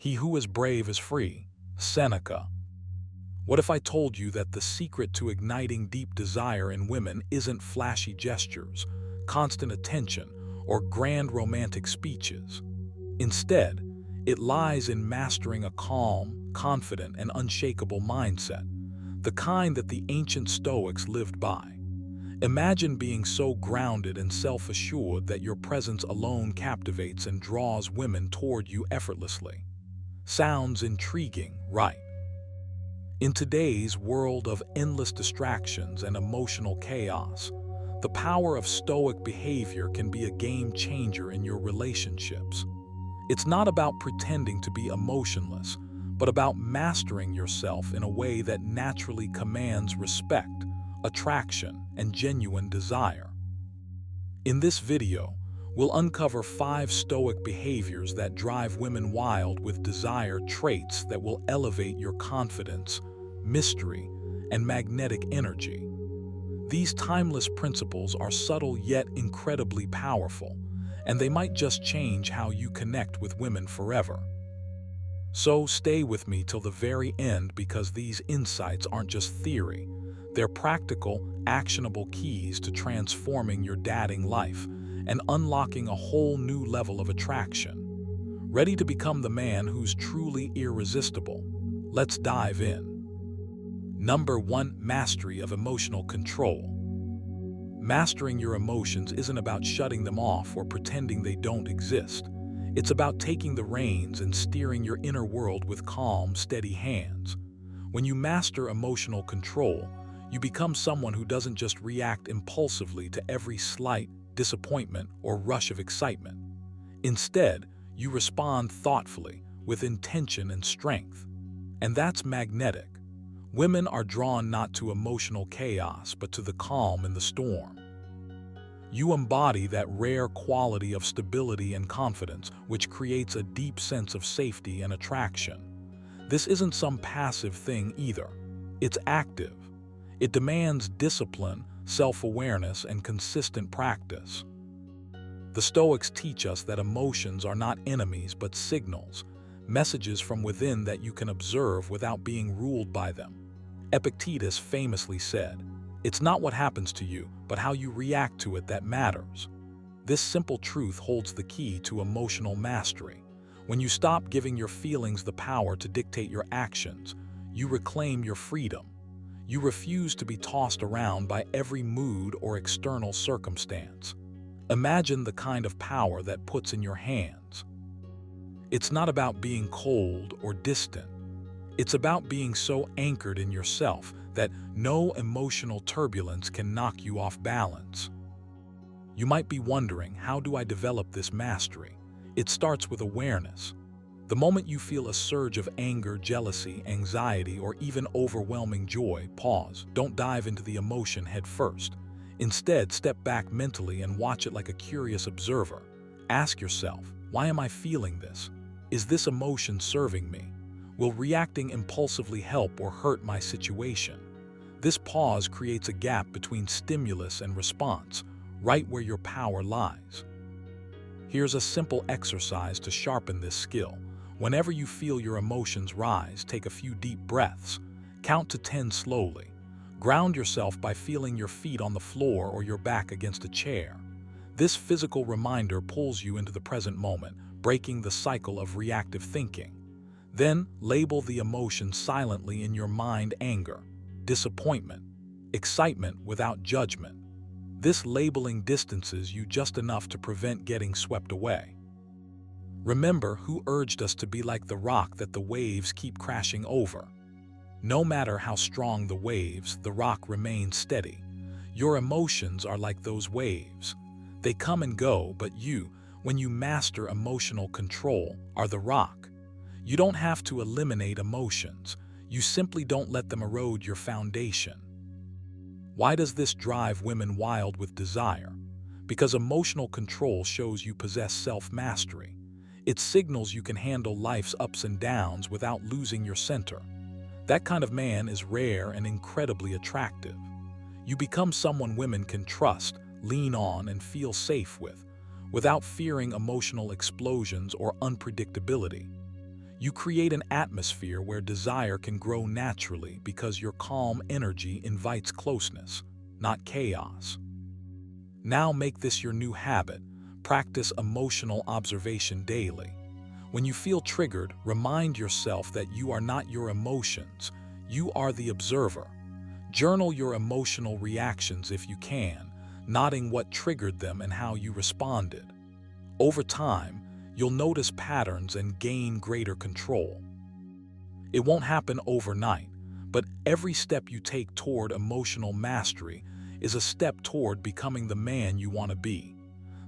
He who is brave is free. Seneca. What if I told you that the secret to igniting deep desire in women isn't flashy gestures, constant attention, or grand romantic speeches? Instead, it lies in mastering a calm, confident, and unshakable mindset, the kind that the ancient Stoics lived by. Imagine being so grounded and self-assured that your presence alone captivates and draws women toward you effortlessly. Sounds intriguing, right? In today's world of endless distractions and emotional chaos, the power of Stoic behavior can be a game changer in your relationships. It's not about pretending to be emotionless, but about mastering yourself in a way that naturally commands respect, attraction, and genuine desire. In this video, we'll uncover 5 Stoic behaviors that drive women wild with desire, traits that will elevate your confidence, mystery, and magnetic energy. These timeless principles are subtle yet incredibly powerful, and they might just change how you connect with women forever. So stay with me till the very end, because these insights aren't just theory. They're practical, actionable keys to transforming your dating life and unlocking a whole new level of attraction. Ready to become the man who's truly irresistible? Let's dive in. Number 1. Mastery of emotional control. Mastering your emotions isn't about shutting them off or pretending they don't exist. It's about taking the reins and steering your inner world with calm, steady hands. When you master emotional control, you become someone who doesn't just react impulsively to every slight disappointment or rush of excitement. Instead, you respond thoughtfully, with intention and strength. And that's magnetic. Women are drawn not to emotional chaos, but to the calm in the storm. You embody that rare quality of stability and confidence, which creates a deep sense of safety and attraction. This isn't some passive thing either. It's active. It demands discipline, self-awareness, and consistent practice. The Stoics teach us that emotions are not enemies but signals, messages from within that you can observe without being ruled by them. Epictetus famously said, "It's not what happens to you, but how you react to it that matters." This simple truth holds the key to emotional mastery. When you stop giving your feelings the power to dictate your actions, you reclaim your freedom. You refuse to be tossed around by every mood or external circumstance. Imagine the kind of power that puts in your hands. It's not about being cold or distant. It's about being so anchored in yourself that no emotional turbulence can knock you off balance. You might be wondering, how do I develop this mastery? It starts with awareness. The moment you feel a surge of anger, jealousy, anxiety, or even overwhelming joy, pause. Don't dive into the emotion head first. Instead, step back mentally and watch it like a curious observer. Ask yourself, why am I feeling this? Is this emotion serving me? Will reacting impulsively help or hurt my situation? This pause creates a gap between stimulus and response, right where your power lies. Here's a simple exercise to sharpen this skill. Whenever you feel your emotions rise, take a few deep breaths. Count to 10 slowly. Ground yourself by feeling your feet on the floor or your back against a chair. This physical reminder pulls you into the present moment, breaking the cycle of reactive thinking. Then, label the emotion silently in your mind: anger, disappointment, excitement without judgment. This labeling distances you just enough to prevent getting swept away. Remember who urged us to be like the rock that the waves keep crashing over. No matter how strong the waves, the rock remains steady. Your emotions are like those waves. They come and go, but you, when you master emotional control, are the rock. You don't have to eliminate emotions. You simply don't let them erode your foundation. Why does this drive women wild with desire? Because emotional control shows you possess self-mastery. It signals you can handle life's ups and downs without losing your center. That kind of man is rare and incredibly attractive. You become someone women can trust, lean on, and feel safe with, without fearing emotional explosions or unpredictability. You create an atmosphere where desire can grow naturally because your calm energy invites closeness, not chaos. Now make this your new habit. Practice emotional observation daily. When you feel triggered, remind yourself that you are not your emotions, you are the observer. Journal your emotional reactions if you can, noting what triggered them and how you responded. Over time, you'll notice patterns and gain greater control. It won't happen overnight, but every step you take toward emotional mastery is a step toward becoming the man you want to be.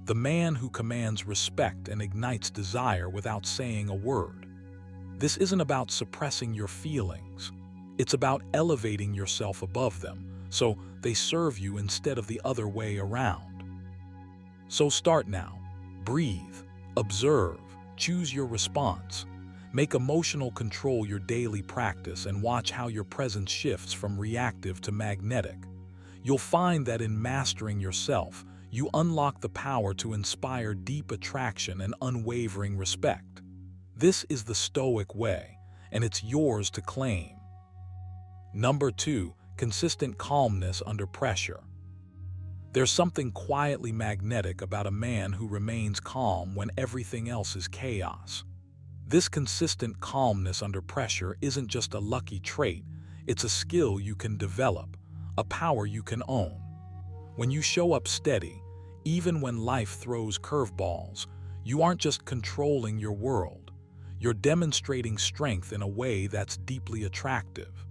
The man who commands respect and ignites desire without saying a word. This isn't about suppressing your feelings. It's about elevating yourself above them, so they serve you instead of the other way around. So start now. Breathe, observe, choose your response. Make emotional control your daily practice and watch how your presence shifts from reactive to magnetic. You'll find that in mastering yourself, you unlock the power to inspire deep attraction and unwavering respect. This is the Stoic way, and it's yours to claim. Number 2, consistent calmness under pressure. There's something quietly magnetic about a man who remains calm when everything else is chaos. This consistent calmness under pressure isn't just a lucky trait, it's a skill you can develop, a power you can own. When you show up steady, even when life throws curveballs, you aren't just controlling your world, you're demonstrating strength in a way that's deeply attractive.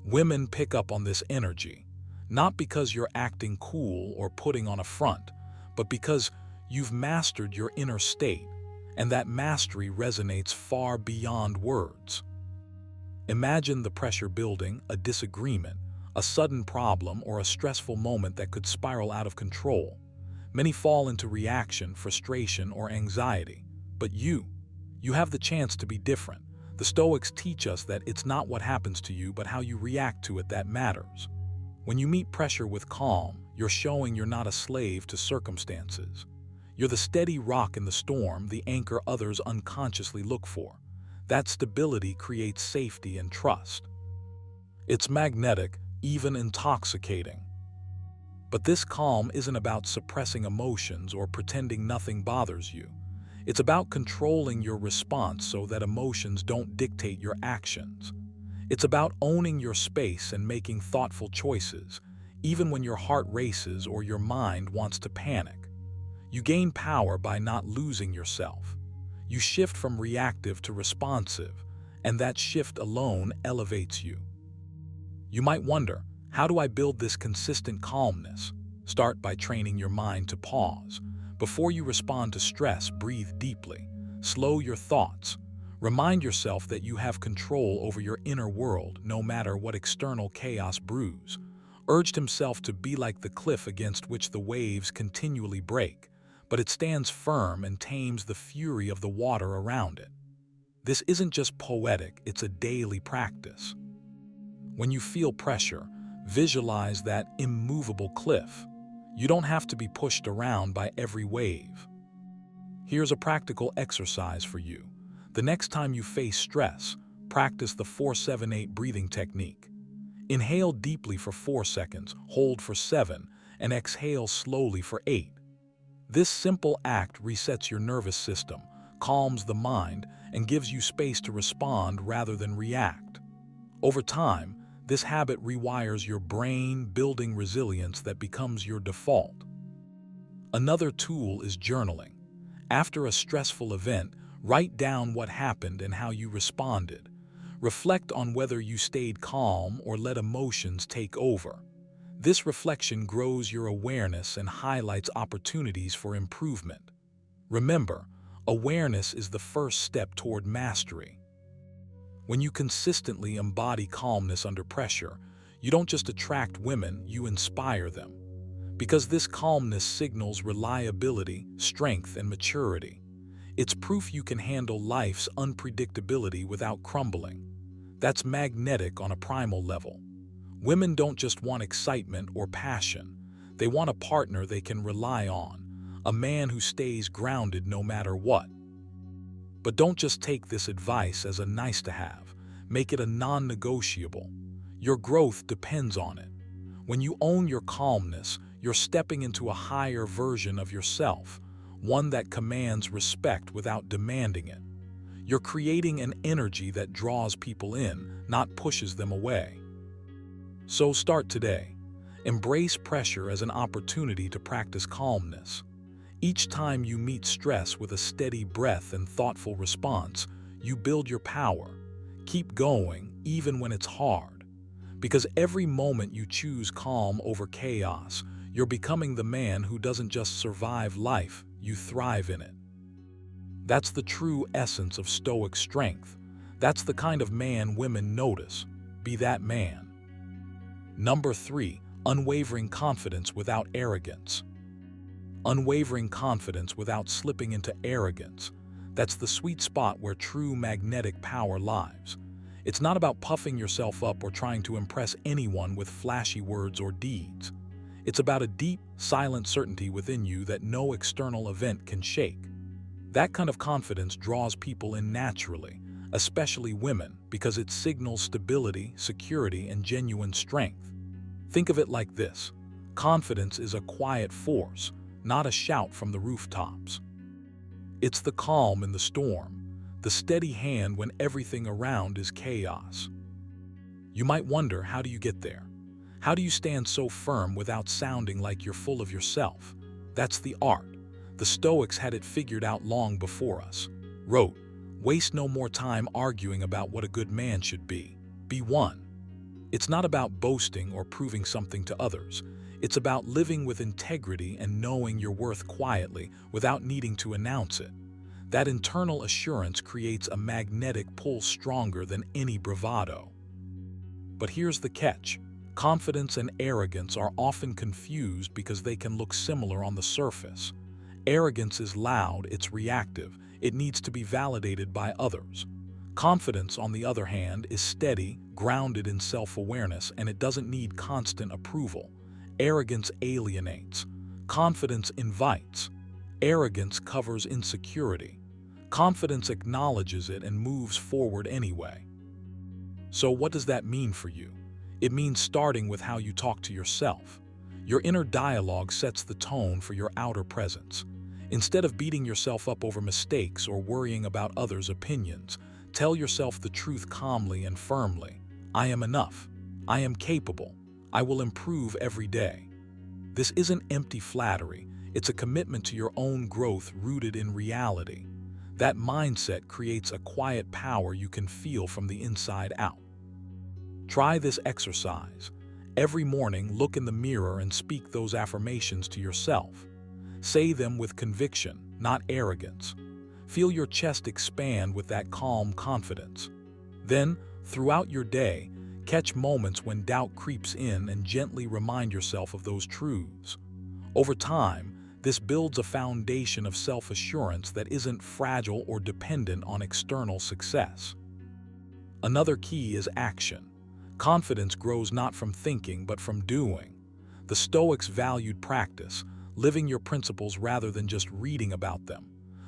Women pick up on this energy, not because you're acting cool or putting on a front, but because you've mastered your inner state, and that mastery resonates far beyond words. Imagine the pressure building, a disagreement, a sudden problem, or a stressful moment that could spiral out of control. Many fall into reaction, frustration, or anxiety. But you have the chance to be different. The Stoics teach us that it's not what happens to you, but how you react to it that matters. When you meet pressure with calm, you're showing you're not a slave to circumstances. You're the steady rock in the storm, the anchor others unconsciously look for. That stability creates safety and trust. It's magnetic, even intoxicating. But this calm isn't about suppressing emotions or pretending nothing bothers you. It's about controlling your response so that emotions don't dictate your actions. It's about owning your space and making thoughtful choices, even when your heart races or your mind wants to panic. You gain power by not losing yourself. You shift from reactive to responsive, and that shift alone elevates you. You might wonder, how do I build this consistent calmness? Start by training your mind to pause. Before you respond to stress, breathe deeply. Slow your thoughts. Remind yourself that you have control over your inner world, no matter what external chaos brews. Urged himself to be like the cliff against which the waves continually break, but it stands firm and tames the fury of the water around it. This isn't just poetic, it's a daily practice. When you feel pressure, visualize that immovable cliff. You don't have to be pushed around by every wave. Here's a practical exercise for you. The next time you face stress, practice the 4-7-8 breathing technique. Inhale deeply for 4 seconds, hold for 7, and exhale slowly for 8. This simple act resets your nervous system, calms the mind, and gives you space to respond rather than react. Over time, this habit rewires your brain, building resilience that becomes your default. Another tool is journaling. After a stressful event, write down what happened and how you responded. Reflect on whether you stayed calm or let emotions take over. This reflection grows your awareness and highlights opportunities for improvement. Remember, awareness is the first step toward mastery. When you consistently embody calmness under pressure, you don't just attract women, you inspire them. Because this calmness signals reliability, strength, and maturity. It's proof you can handle life's unpredictability without crumbling. That's magnetic on a primal level. Women don't just want excitement or passion. They want a partner they can rely on, a man who stays grounded no matter what. But don't just take this advice as a nice to have. Make it a non-negotiable. Your growth depends on it. When you own your calmness, you're stepping into a higher version of yourself, one that commands respect without demanding it. You're creating an energy that draws people in, not pushes them away. So start today. Embrace pressure as an opportunity to practice calmness. Each time you meet stress with a steady breath and thoughtful response, you build your power. Keep going, even when it's hard. Because every moment you choose calm over chaos, you're becoming the man who doesn't just survive life, you thrive in it. That's the true essence of Stoic strength. That's the kind of man women notice. Be that man. Number 3, unwavering confidence without arrogance. Unwavering confidence without slipping into arrogance. That's the sweet spot where true magnetic power lies. It's not about puffing yourself up or trying to impress anyone with flashy words or deeds. It's about a deep, silent certainty within you that no external event can shake. That kind of confidence draws people in naturally, especially women, because it signals stability, security, and genuine strength. Think of it like this. Confidence is a quiet force, not a shout from the rooftops. It's the calm in the storm, the steady hand when everything around is chaos. You might wonder, how do you get there? How do you stand so firm without sounding like you're full of yourself? That's the art. The Stoics had it figured out long before us. Wrote, "Waste no more time arguing about what a good man should be. Be one." It's not about boasting or proving something to others. It's about living with integrity and knowing your worth quietly without needing to announce it. That internal assurance creates a magnetic pull stronger than any bravado. But here's the catch. Confidence and arrogance are often confused because they can look similar on the surface. Arrogance is loud, it's reactive, it needs to be validated by others. Confidence, on the other hand, is steady, grounded in self-awareness, and it doesn't need constant approval. Arrogance alienates. Confidence invites. Arrogance covers insecurity. Confidence acknowledges it and moves forward anyway. So what does that mean for you? It means starting with how you talk to yourself. Your inner dialogue sets the tone for your outer presence. Instead of beating yourself up over mistakes or worrying about others' opinions, tell yourself the truth calmly and firmly. I am enough. I am capable. I will improve every day. This isn't empty flattery. It's a commitment to your own growth rooted in reality. That mindset creates a quiet power you can feel from the inside out. Try this exercise. Every morning, look in the mirror and speak those affirmations to yourself. Say them with conviction, not arrogance. Feel your chest expand with that calm confidence. Then, throughout your day, catch moments when doubt creeps in and gently remind yourself of those truths. Over time, this builds a foundation of self-assurance that isn't fragile or dependent on external success. Another key is action. Confidence grows not from thinking but from doing. The Stoics valued practice, living your principles rather than just reading about them.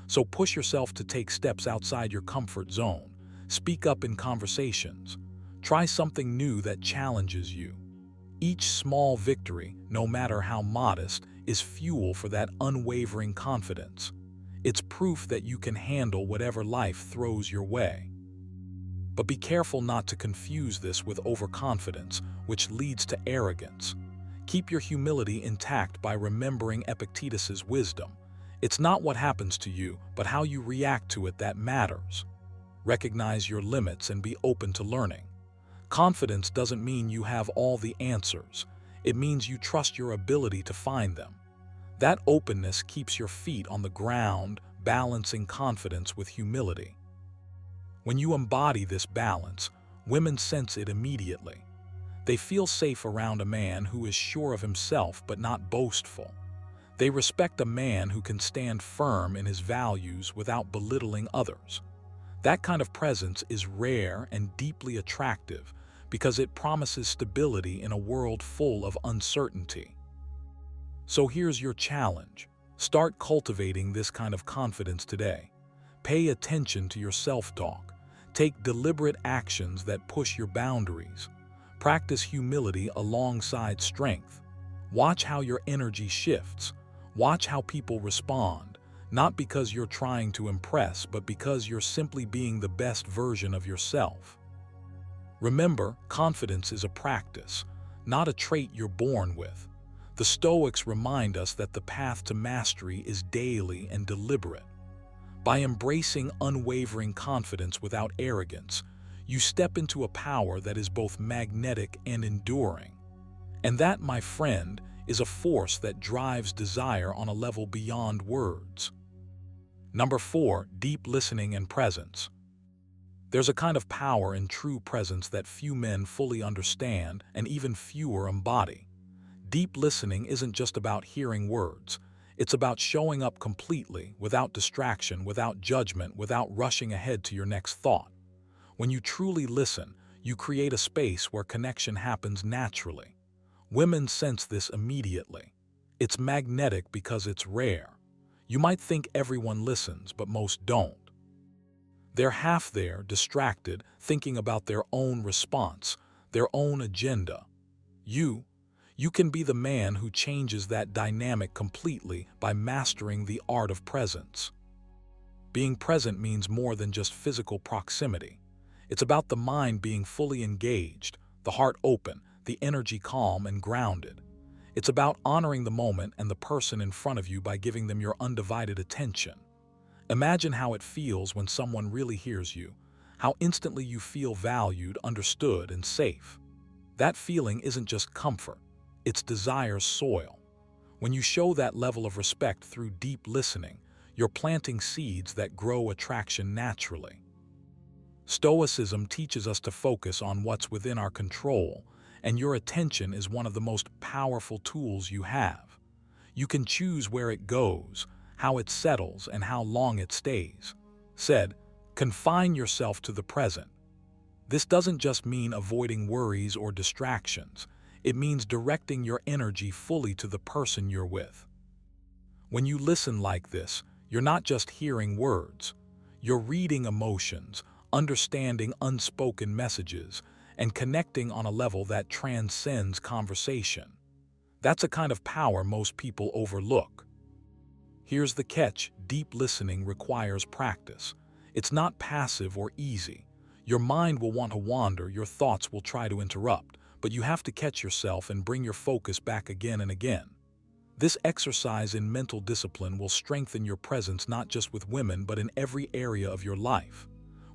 So push yourself to take steps outside your comfort zone. Speak up in conversations. Try something new that challenges you. Each small victory, no matter how modest, is fuel for that unwavering confidence. It's proof that you can handle whatever life throws your way. But be careful not to confuse this with overconfidence, which leads to arrogance. Keep your humility intact by remembering Epictetus's wisdom. It's not what happens to you, but how you react to it that matters. Recognize your limits and be open to learning. Confidence doesn't mean you have all the answers. It means you trust your ability to find them. That openness keeps your feet on the ground, balancing confidence with humility. When you embody this balance, women sense it immediately. They feel safe around a man who is sure of himself but not boastful. They respect a man who can stand firm in his values without belittling others. That kind of presence is rare and deeply attractive because it promises stability in a world full of uncertainty. So here's your challenge. Start cultivating this kind of confidence today. Pay attention to your self-talk. Take deliberate actions that push your boundaries. Practice humility alongside strength. Watch how your energy shifts. Watch how people respond, not because you're trying to impress, but because you're simply being the best version of yourself. Remember, confidence is a practice, not a trait you're born with. The Stoics remind us that the path to mastery is daily and deliberate. By embracing unwavering confidence without arrogance, you step into a power that is both magnetic and enduring. And that, my friend, is a force that drives desire on a level beyond words. Number 4, deep listening and presence. There's a kind of power in true presence that few men fully understand and even fewer embody. Deep listening isn't just about hearing words. It's about showing up completely, without distraction, without judgment, without rushing ahead to your next thought. When you truly listen, you create a space where connection happens naturally. Women sense this immediately. It's magnetic because it's rare. You might think everyone listens, but most don't. They're half there, distracted, thinking about their own response, their own agenda. You can be the man who changes that dynamic completely by mastering the art of presence. Being present means more than just physical proximity. It's about the mind being fully engaged, the heart open, the energy calm and grounded. It's about honoring the moment and the person in front of you by giving them your undivided attention. Imagine how it feels when someone really hears you, how instantly you feel valued, understood, and safe. That feeling isn't just comfort. It's desire's soil. When you show that level of respect through deep listening, you're planting seeds that grow attraction naturally. Stoicism teaches us to focus on what's within our control, and your attention is one of the most powerful tools you have. You can choose where it goes, how it settles, and how long it stays. Said, confine yourself to the present. This doesn't just mean avoiding worries or distractions. It means directing your energy fully to the person you're with. When you listen like this, you're not just hearing words. You're reading emotions, understanding unspoken messages, and connecting on a level that transcends conversation. That's a kind of power most people overlook. Here's the catch: deep listening requires practice. It's not passive or easy. Your mind will want to wander, your thoughts will try to interrupt, but you have to catch yourself and bring your focus back again and again. This exercise in mental discipline will strengthen your presence not just with women, but in every area of your life.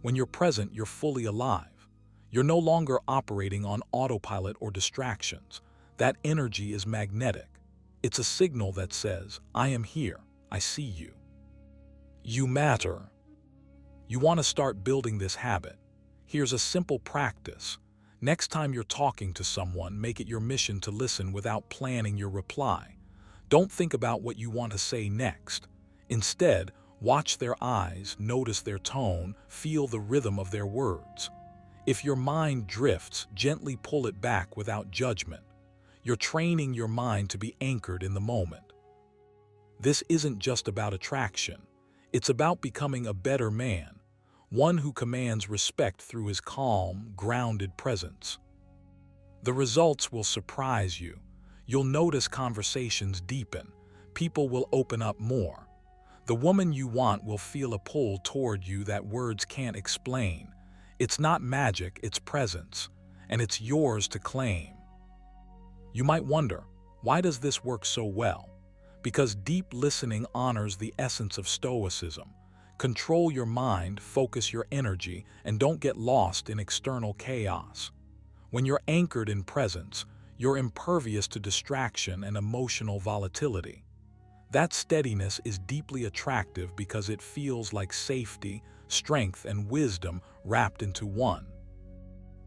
When you're present, you're fully alive. You're no longer operating on autopilot or distractions. That energy is magnetic. It's a signal that says, I am here, I see you. You matter. You want to start building this habit. Here's a simple practice. Next time you're talking to someone, make it your mission to listen without planning your reply. Don't think about what you want to say next. Instead, watch their eyes, notice their tone, feel the rhythm of their words. If your mind drifts, gently pull it back without judgment. You're training your mind to be anchored in the moment. This isn't just about attraction. It's about becoming a better man. One who commands respect through his calm, grounded presence. The results will surprise you. You'll notice conversations deepen. People will open up more. The woman you want will feel a pull toward you that words can't explain. It's not magic, it's presence, and it's yours to claim. You might wonder, why does this work so well? Because deep listening honors the essence of Stoicism. Control your mind, focus your energy, and don't get lost in external chaos. When you're anchored in presence, you're impervious to distraction and emotional volatility. That steadiness is deeply attractive because it feels like safety, strength, and wisdom wrapped into one.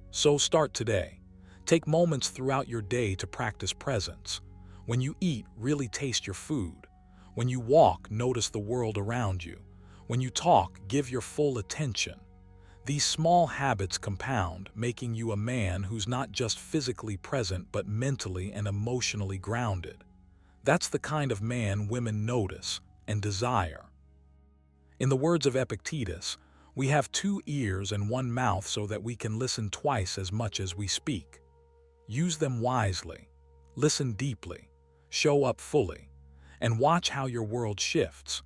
So start today. Take moments throughout your day to practice presence. When you eat, really taste your food. When you walk, notice the world around you. When you talk, give your full attention. These small habits compound, making you a man who's not just physically present but mentally and emotionally grounded. That's the kind of man women notice and desire. In the words of Epictetus, we have 2 ears and 1 mouth so that we can listen twice as much as we speak. Use them wisely, listen deeply, show up fully, and watch how your world shifts.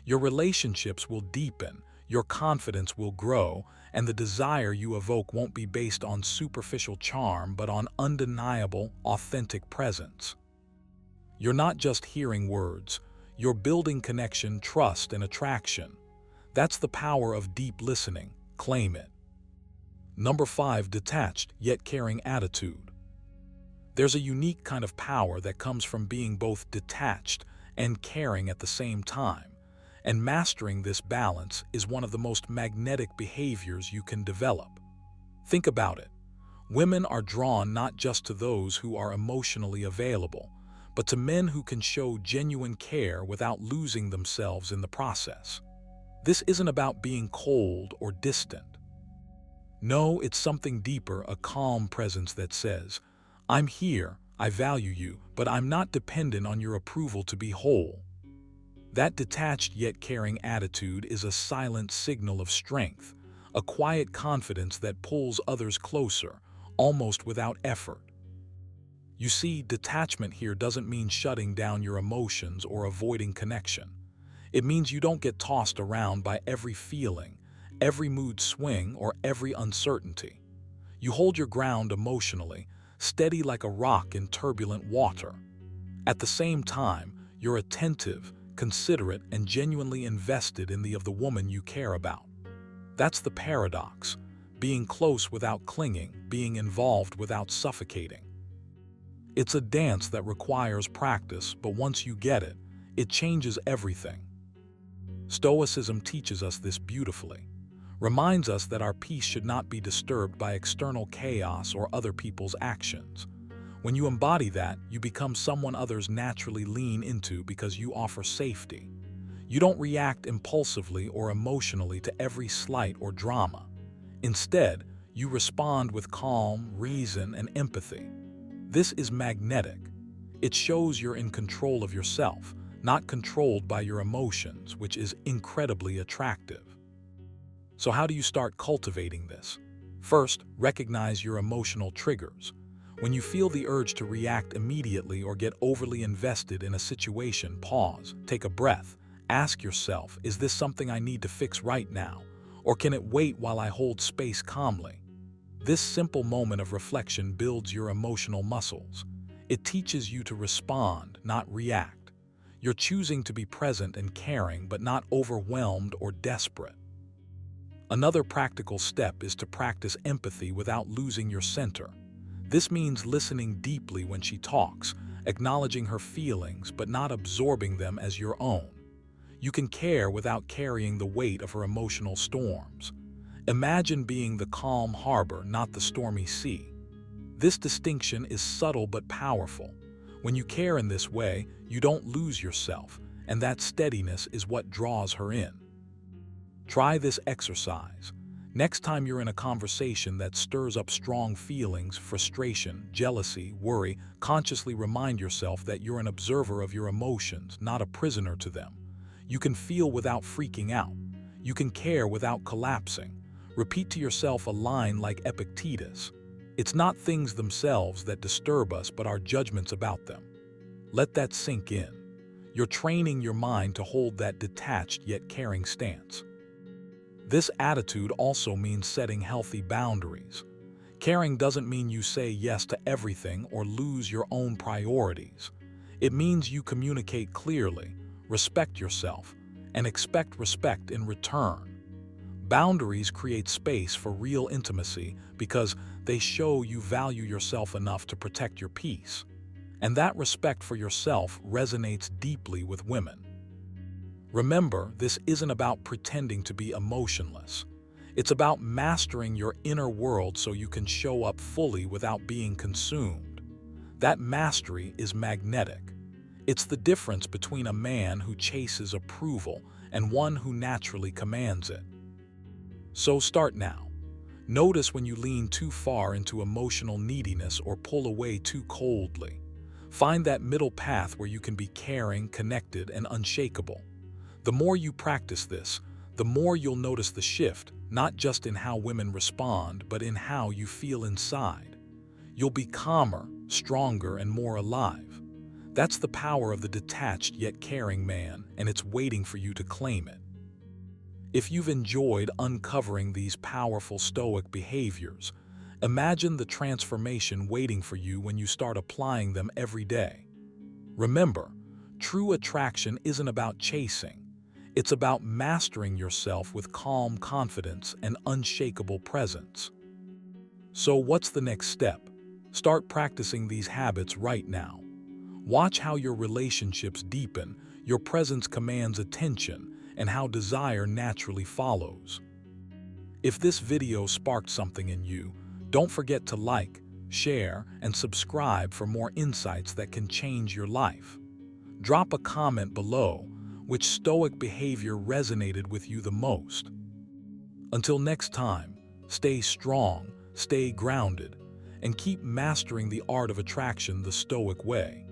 Your relationships will deepen, your confidence will grow, and the desire you evoke won't be based on superficial charm but on undeniable, authentic presence. You're not just hearing words, you're building connection, trust, and attraction. That's the power of deep listening. Claim it. Number 5, detached yet caring attitude. There's a unique kind of power that comes from being both detached and caring at the same time, and mastering this balance is one of the most magnetic behaviors you can develop. Think about it. Women are drawn not just to those who are emotionally available, but to men who can show genuine care without losing themselves in the process. This isn't about being cold or distant. No, it's something deeper, a calm presence that says, "I'm here, I value you, but I'm not dependent on your approval to be whole." That detached yet caring attitude is a silent signal of strength, a quiet confidence that pulls others closer, almost without effort. You see, detachment here doesn't mean shutting down your emotions or avoiding connection. It means you don't get tossed around by every feeling, every mood swing, or every uncertainty. You hold your ground emotionally, steady like a rock in turbulent water. At the same time, you're attentive, considerate, and genuinely invested in the woman you care about. That's the paradox: being close without clinging, being involved without suffocating. It's a dance that requires practice, but once you get it, it changes everything. Stoicism teaches us this beautifully, reminds us that our peace should not be disturbed by external chaos or other people's actions. When you embody that, you become someone others naturally lean into because you offer safety. You don't react impulsively or emotionally to every slight or drama. Instead, you respond with calm, reason, and empathy. This is magnetic. It shows you're in control of yourself, not controlled by your emotions, which is incredibly attractive. So how do you start cultivating this? First, recognize your emotional triggers. When you feel the urge to react immediately or get overly invested in a situation, pause, take a breath, ask yourself, is this something I need to fix right now? Or can it wait while I hold space calmly? This simple moment of reflection builds your emotional muscles. It teaches you to respond, not react. You're choosing to be present and caring, but not overwhelmed or desperate. Another practical step is to practice empathy without losing your center. This means listening deeply when she talks, acknowledging her feelings, but not absorbing them as your own. You can care without carrying the weight of her emotional storms. Imagine being the calm harbor, not the stormy sea. This distinction is subtle but powerful. When you care in this way, you don't lose yourself, and that steadiness is what draws her in. Try this exercise. Next time you're in a conversation that stirs up strong feelings, frustration, jealousy, worry, consciously remind yourself that you're an observer of your emotions, not a prisoner to them. You can feel without freaking out. You can care without collapsing. Repeat to yourself a line like Epictetus: "It's not things themselves that disturb us, but our judgments about them." Let that sink in. You're training your mind to hold that detached yet caring stance. This attitude also means setting healthy boundaries. Caring doesn't mean you say yes to everything or lose your own priorities. It means you communicate clearly, respect yourself, and expect respect in return. Boundaries create space for real intimacy because they show you value yourself enough to protect your peace. And that respect for yourself resonates deeply with women. Remember, this isn't about pretending to be emotionless. It's about mastering your inner world so you can show up fully without being consumed. That mastery is magnetic. It's the difference between a man who chases approval and one who naturally commands it. So start now. Notice when you lean too far into emotional neediness or pull away too coldly. Find that middle path where you can be caring, connected, and unshakable. The more you practice this, the more you'll notice the shift, not just in how women respond, but in how you feel inside. You'll be calmer, stronger, and more alive. That's the power of the detached yet caring man, and it's waiting for you to claim it. If you've enjoyed uncovering these powerful Stoic behaviors, imagine the transformation waiting for you when you start applying them every day. Remember, true attraction isn't about chasing. It's about mastering yourself with calm confidence and unshakable presence. So what's the next step? Start practicing these habits right now. Watch how your relationships deepen, your presence commands attention, and how desire naturally follows. If this video sparked something in you, don't forget to like, share, and subscribe for more insights that can change your life. Drop a comment below which Stoic behavior resonated with you the most. Until next time, stay strong, stay grounded, and keep mastering the art of attraction the Stoic way.